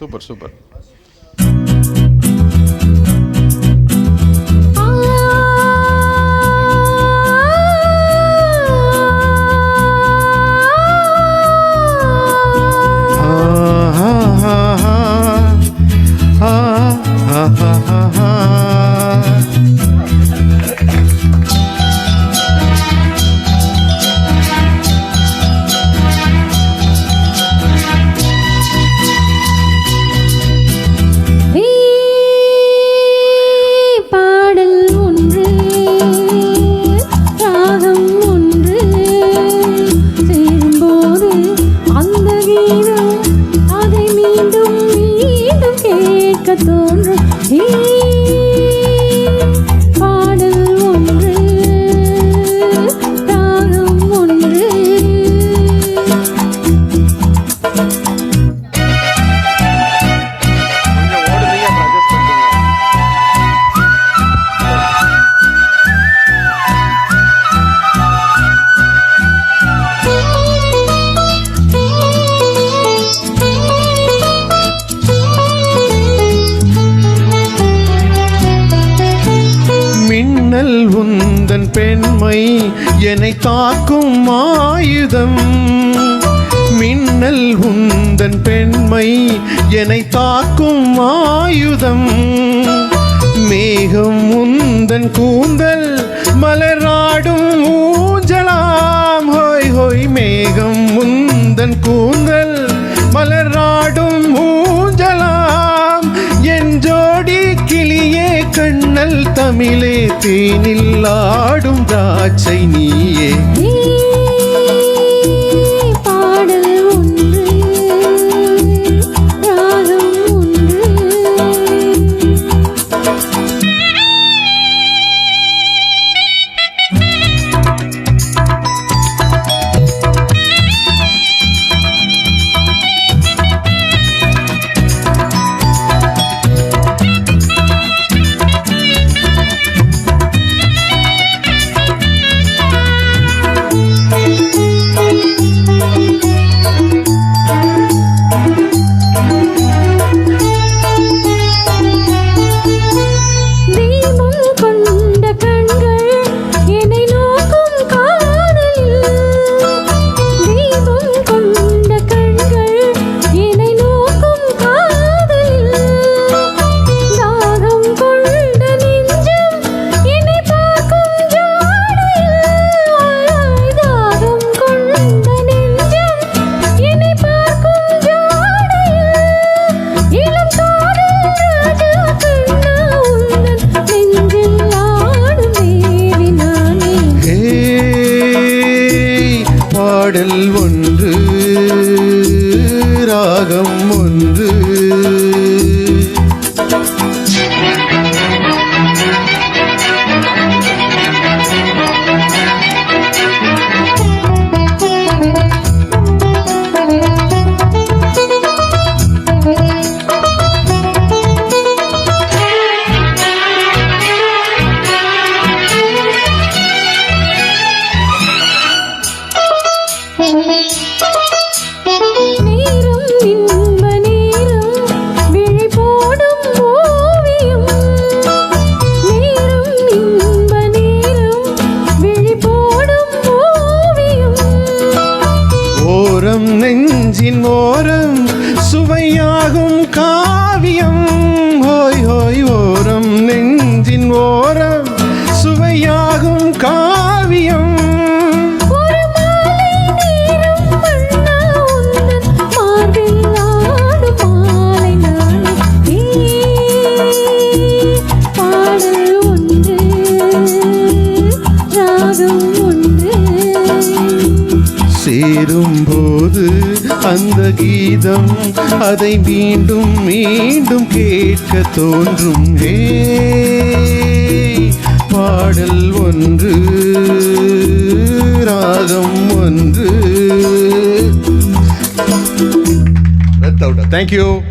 Super super. உந்தன் பெண்மை என்னை தாக்கும் ஆயுதம். மின்னல் உந்தன் பெண்மை என்னை தாக்கும் ஆயுதம். மேகம் உந்தன் கூந்தல் மலராடும் ஊஞ்சலாம். ஹோய் ஹோய் மேகம் உந்தன் கூந்தல் மலராடும் ஊஞ்சலாம். என் ஜோடி கிளியே கண்ணல் தமிழே தேனில் ஆடும் திராட்சை நீயே. பாடல் ஒன்று ராகம் ஒன்று. பாடல் ஒன்று ராகம் ஒன்று. நெஞ்சின் ஓரம் சுவையாகும் காவியம். ஹோய் ஹோய் ஓரம் நெஞ்சின் ஓரம் சுவையாகும் காவியம். சேரும்போது அந்த கீதம் அதை மீண்டும் மீண்டும் கேட்க தோன்றும். பாடல் ஒன்று ராகம் ஒன்று. Thank you.